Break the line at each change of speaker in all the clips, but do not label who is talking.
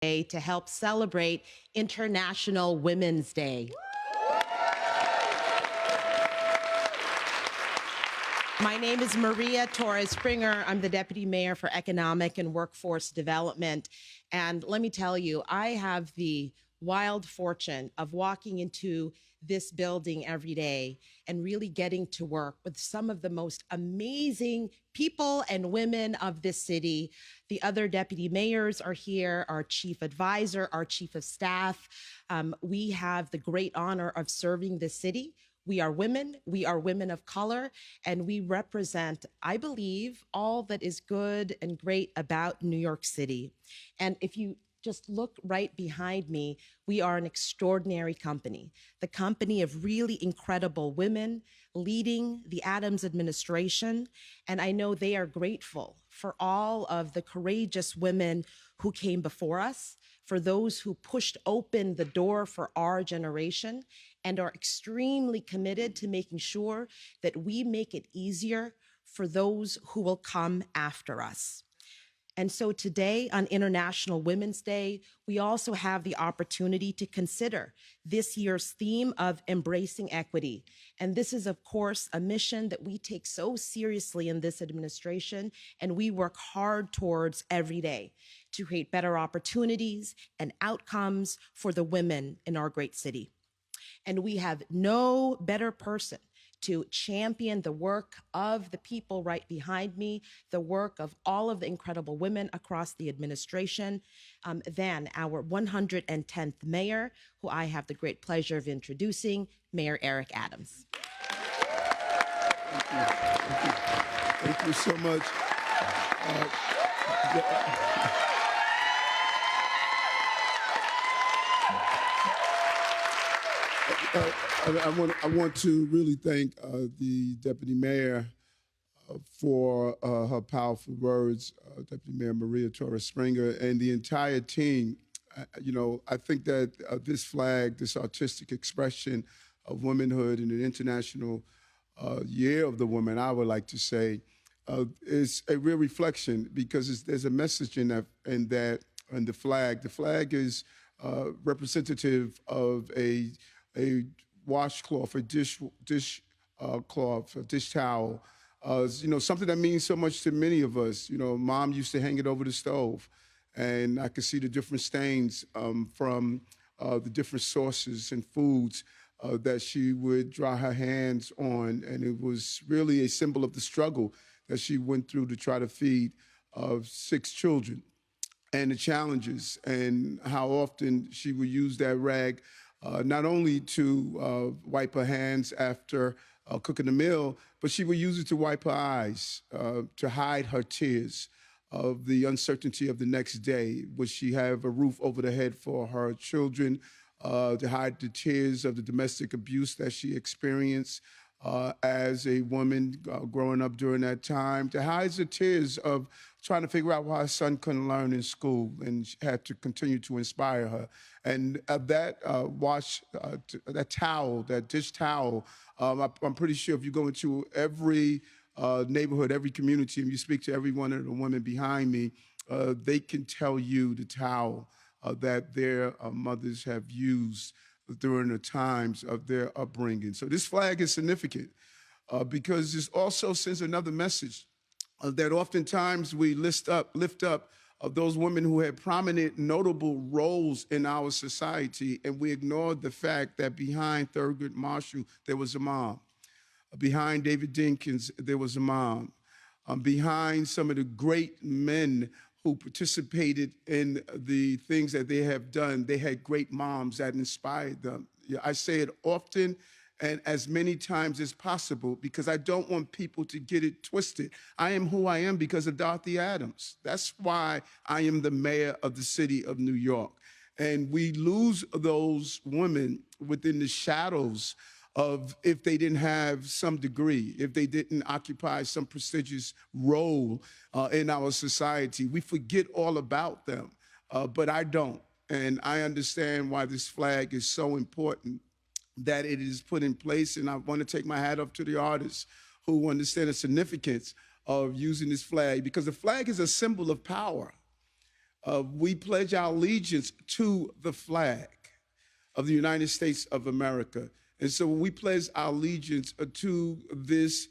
to help celebrate International Women's Day. My name is Maria Torres Springer. I'm the Deputy Mayor for Economic and Workforce Development. And let me tell you, I have the wild fortune of walking into this building every day and really getting to work with some of the most amazing people and women of this city. The other deputy mayors are here, our chief advisor, our chief of staff. We have the great honor of serving the city. We are women of color, and we represent, I believe, all that is good and great about New York City. And if you just look right behind me, we are an extraordinary company, the company of really incredible women leading the Adams administration. And I know they are grateful for all of the courageous women who came before us, for those who pushed open the door for our generation, and are extremely committed to making sure that we make it easier for those who will come after us. And so today, on International Women's Day, we also have the opportunity to consider this year's theme of embracing equity. And this is, of course, a mission that we take so seriously in this administration, and we work hard towards every day to create better opportunities and outcomes for the women in our great city. And we have no better person to champion the work of the people right behind me, the work of all of the incredible women across the administration, than our 110th mayor, who I have the great pleasure of introducing, Mayor Eric Adams.
Thank you. Thank you so much. I want to really thank the Deputy Mayor for her powerful words, Deputy Mayor Maria Torres Springer, and the entire team. I think that this flag, this artistic expression of womanhood in an International Year of the Woman, I would like to say, is a real reflection, because there's a message in the flag. The flag is representative of a washcloth, a dish cloth, a dish towel, something that means so much to many of us. Mom used to hang it over the stove, and I could see the different stains from the different sauces and foods that she would dry her hands on, and it was really a symbol of the struggle that she went through to try to feed 6 children, and the challenges, and how often she would use that rag not only to wipe her hands after cooking a meal, but she would use it to wipe her eyes, to hide her tears of the uncertainty of the next day. Would she have a roof over the head for her children, to hide the tears of the domestic abuse that she experienced as a woman growing up during that time, to hide the tears of trying to figure out why her son couldn't learn in school, and she had to continue to inspire her. And that that towel, that dish towel, I'm pretty sure if you go into every neighborhood, every community, and you speak to every one of the women behind me, they can tell you the towel that their mothers have used during the times of their upbringing. So this flag is significant because it also sends another message that oftentimes we lift up of those women who had prominent, notable roles in our society, and we ignored the fact that behind Thurgood Marshall, there was a mom. Behind David Dinkins, there was a mom. Behind some of the great men who participated in the things that they have done, they had great moms that inspired them. I say it often and as many times as possible because I don't want people to get it twisted. I am who I am because of Dorothy Adams. That's why I am the mayor of the city of New York. And we lose those women within the shadows of if they didn't have some degree, if they didn't occupy some prestigious role in our society. We forget all about them, but I don't. And I understand why this flag is so important, that it is put in place. And I want to take my hat off to the artists who understand the significance of using this flag, because the flag is a symbol of power. we pledge our allegiance to the flag of the United States of America. And so we pledge our allegiance to this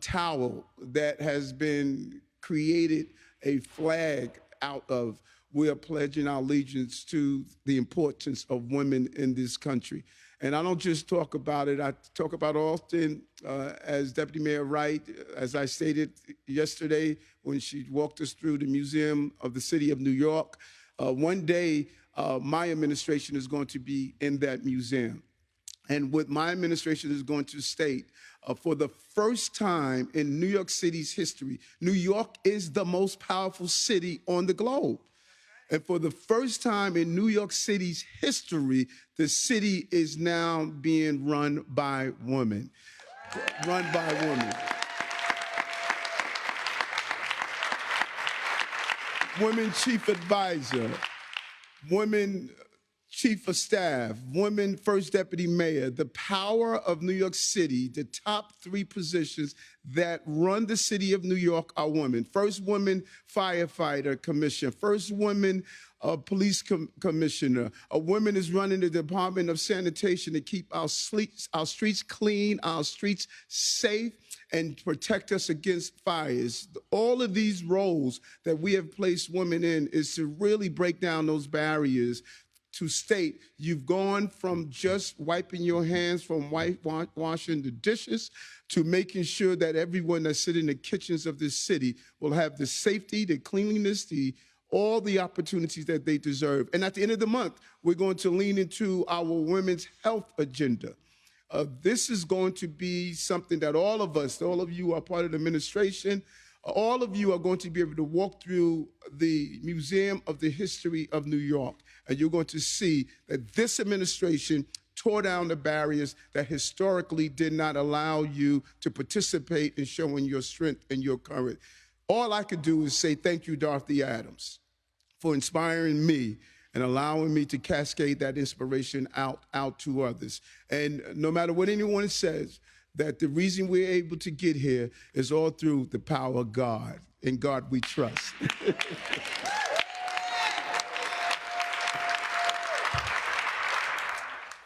towel that has been created a flag out of. We are pledging our allegiance to the importance of women in this country. And I don't just talk about it, I talk about it often as Deputy Mayor Wright, as I stated yesterday when she walked us through the Museum of the City of New York. One day, my administration is going to be in that museum. And what my administration is going to state, for the first time in New York City's history, New York is the most powerful city on the globe. And for the first time in New York City's history, the city is now being run by women. Run by women. Women chief advisor, women chief of staff, women first deputy mayor. The power of New York City, the top 3 positions that run the city of New York are women. First woman firefighter commissioner, first woman police commissioner. A woman is running the Department of Sanitation to keep our streets clean, our streets safe, and protect us against fires. All of these roles that we have placed women in is to really break down those barriers, to state you've gone from just wiping your hands from washing the dishes to making sure that everyone that's sitting in the kitchens of this city will have the safety, the cleanliness, all the opportunities that they deserve. And at the end of the month, we're going to lean into our women's health agenda. This is going to be something that all of us, all of you are part of the administration, all of you are going to be able to walk through the Museum of the History of New York, and you're going to see that this administration tore down the barriers that historically did not allow you to participate in showing your strength and your courage. All I could do is say thank you, Dorothy Adams, for inspiring me and allowing me to cascade that inspiration out to others. And no matter what anyone says, that the reason we're able to get here is all through the power of God. In God we trust.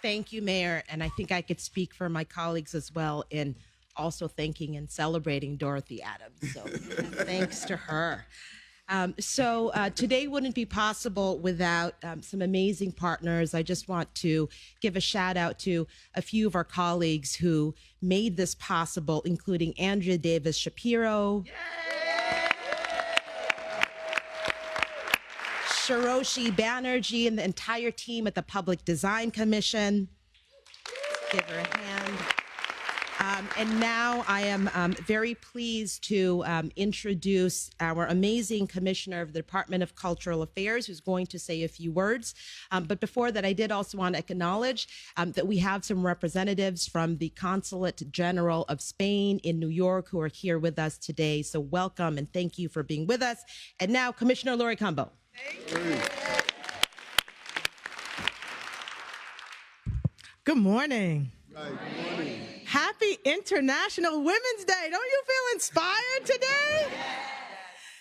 Thank you, Mayor. And I think I could speak for my colleagues as well in also thanking and celebrating Dorothy Adams. So thanks to her. Today wouldn't be possible without some amazing partners. I just want to give a shout out to a few of our colleagues who made this possible, including Andrea Davis Shapiro, Shiroshi Banerjee, and the entire team at the Public Design Commission. Give her a hand. And now I am very pleased to introduce our amazing Commissioner of the Department of Cultural Affairs, who's going to say a few words. But before that, I did also want to acknowledge that we have some representatives from the Consulate General of Spain in New York who are here with us today. So welcome and thank you for being with us. And now, Commissioner Lori Compo.
Thank you. Good morning.
Right, good morning.
Happy International Women's Day. Don't you feel inspired today?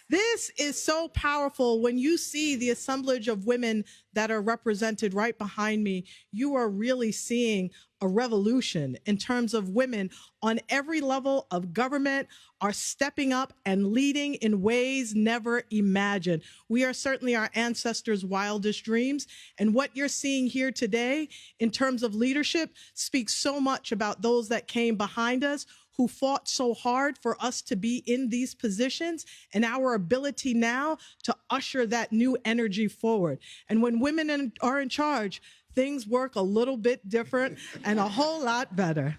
This is so powerful. When you see the assemblage of women that are represented right behind me, you are really seeing a revolution in terms of women on every level of government are stepping up and leading in ways never imagined. We are certainly our ancestors' wildest dreams. And what you're seeing here today in terms of leadership speaks so much about those that came behind us, who fought so hard for us to be in these positions, and our ability now to usher that new energy forward. And when women are in charge, things work a little bit different and a whole lot better.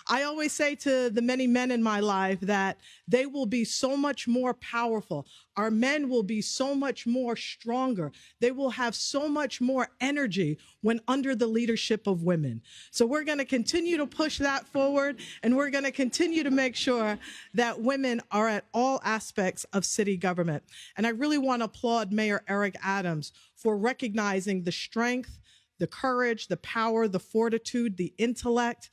I always say to the many men in my life that they will be so much more powerful. Our men will be so much more stronger. They will have so much more energy when under the leadership of women. So we're going to continue to push that forward, and we're going to continue to make sure that women are at all aspects of city government. And I really want to applaud Mayor Eric Adams for recognizing the strength, the courage, the power, the fortitude, the intellect,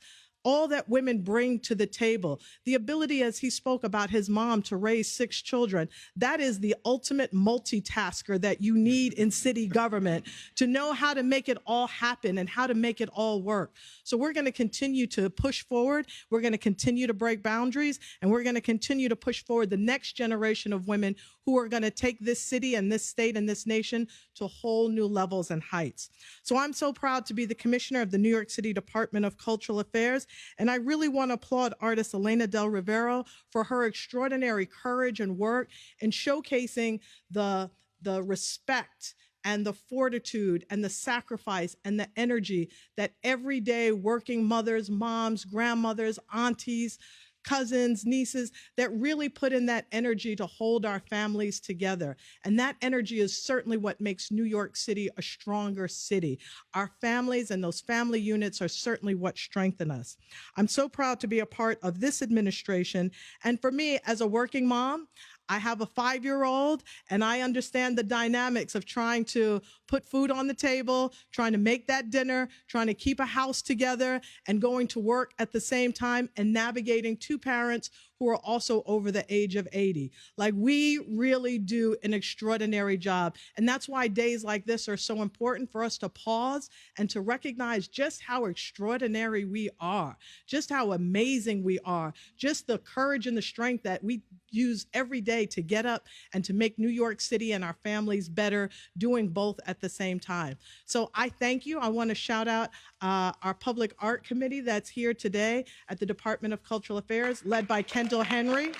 all that women bring to the table, the ability, as he spoke about his mom, to raise 6 children. That is the ultimate multitasker that you need in city government to know how to make it all happen and how to make it all work. So we're going to continue to push forward. We're going to continue to break boundaries, and we're going to continue to push forward the next generation of women who are going to take this city and this state and this nation to whole new levels and heights. So I'm so proud to be the commissioner of the New York City Department of Cultural Affairs, and I really want to applaud artist Elena Del Rivero for her extraordinary courage and work in showcasing the respect and the fortitude and the sacrifice and the energy that everyday working mothers, moms, grandmothers, aunties, cousins, nieces, that really put in that energy to hold our families together. And that energy is certainly what makes New York City a stronger city. Our families and those family units are certainly what strengthen us. I'm so proud to be a part of this administration. And for me, as a working mom, I have a 5-year-old, and I understand the dynamics of trying to put food on the table, trying to make that dinner, trying to keep a house together, and going to work at the same time, and navigating 2 parents who are also over the age of 80. Like, we really do an extraordinary job. And that's why days like this are so important, for us to pause and to recognize just how extraordinary we are, just how amazing we are, just the courage and the strength that we use every day to get up and to make New York City and our families better, doing both at the same time. So I thank you. I want to shout out our Public Art Committee that's here today at the Department of Cultural Affairs, led by Kendall Henry.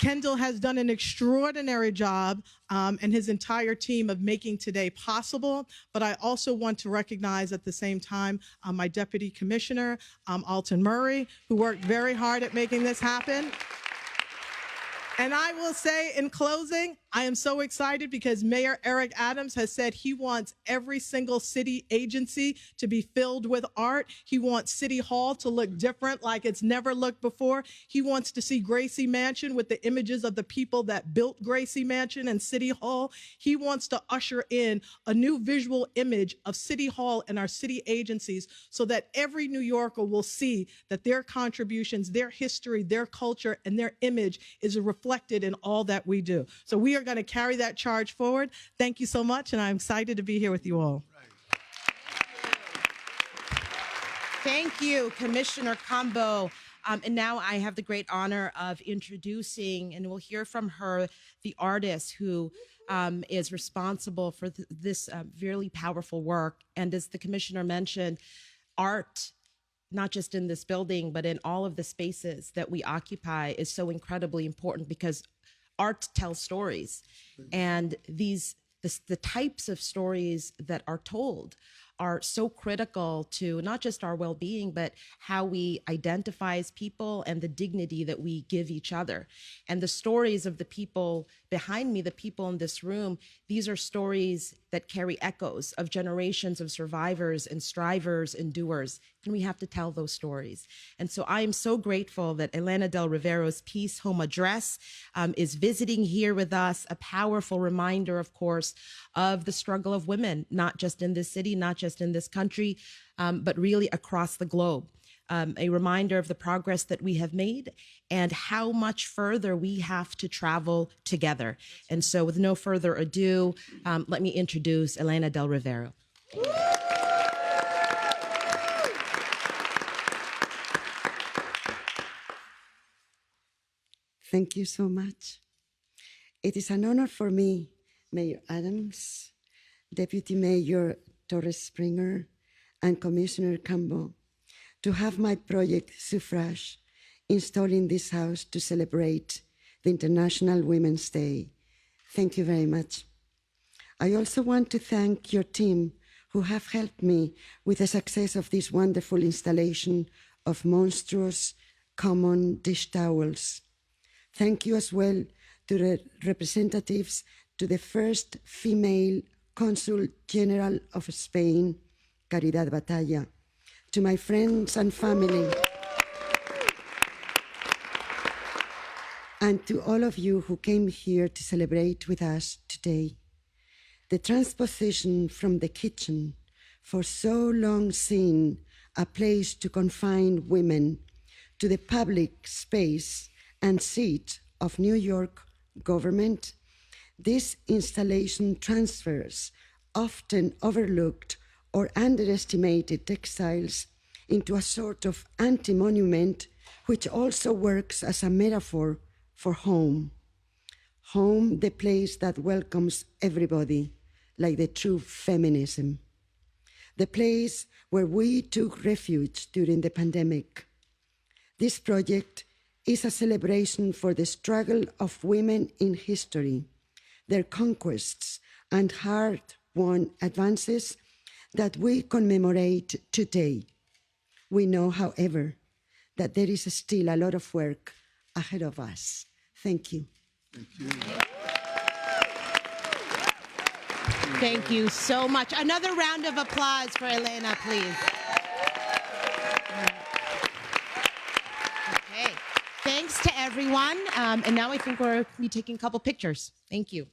Kendall has done an extraordinary job, and his entire team, of making today possible. But I also want to recognize at the same time my Deputy Commissioner, Alton Murray, who worked very hard at making this happen. And I will say in closing, I am so excited because Mayor Eric Adams has said he wants every single city agency to be filled with art. He wants City Hall to look different, like it's never looked before. He wants to see Gracie Mansion with the images of the people that built Gracie Mansion and City Hall. He wants to usher in a new visual image of City Hall and our city agencies, so that every New Yorker will see that their contributions, their history, their culture, and their image is reflected in all that we do. So we are going to carry that charge forward. Thank you so much, and I'm excited to be here with you all.
Thank you, Commissioner Compo. And now I have the great honor of introducing, and we'll hear from her, the artist who is responsible for this really powerful work. And as the commissioner mentioned, art, not just in this building, but in all of the spaces that we occupy, is so incredibly important, because art tells stories. And the types of stories that are told are so critical to not just our well-being, but how we identify as people and the dignity that we give each other. And the stories of the people behind me, the people in this room, these are stories that carry echoes of generations of survivors and strivers and doers. And we have to tell those stories. And so I am so grateful that Elena Del Rivero's piece, Home Address, is visiting here with us, a powerful reminder, of course, of the struggle of women, not just in this city, not just in this country, but really across the globe. A reminder of the progress that we have made and how much further we have to travel together. And so with no further ado, let me introduce Elena Del Rivero.
Thank you so much. It is an honor for me, Mayor Adams, Deputy Mayor Torres Springer, and Commissioner Compo, to have my project Suffrage installed in this house to celebrate the International Women's Day. Thank you very much. I also want to thank your team, who have helped me with the success of this wonderful installation of monstrous common dish towels. Thank you as well to the representatives, to the first female Consul General of Spain, Caridad Batalla, to my friends and family, and to all of you who came here to celebrate with us today. The transposition from the kitchen for so long seen a place to confine women to the public space and seat of New York government, this installation transfers often overlooked or underestimated textiles into a sort of anti-monument, which also works as a metaphor for home. Home, the place that welcomes everybody, like the true feminism. The place where we took refuge during the pandemic. This project is a celebration for the struggle of women in history, their conquests and hard-won advances that we commemorate today. We know, however, that there is still a lot of work ahead of us. Thank you.
Thank you.
Thank you so much. Another round of applause for Elena, please. Okay. Thanks to everyone. And now I think we'll be taking a couple pictures. Thank you.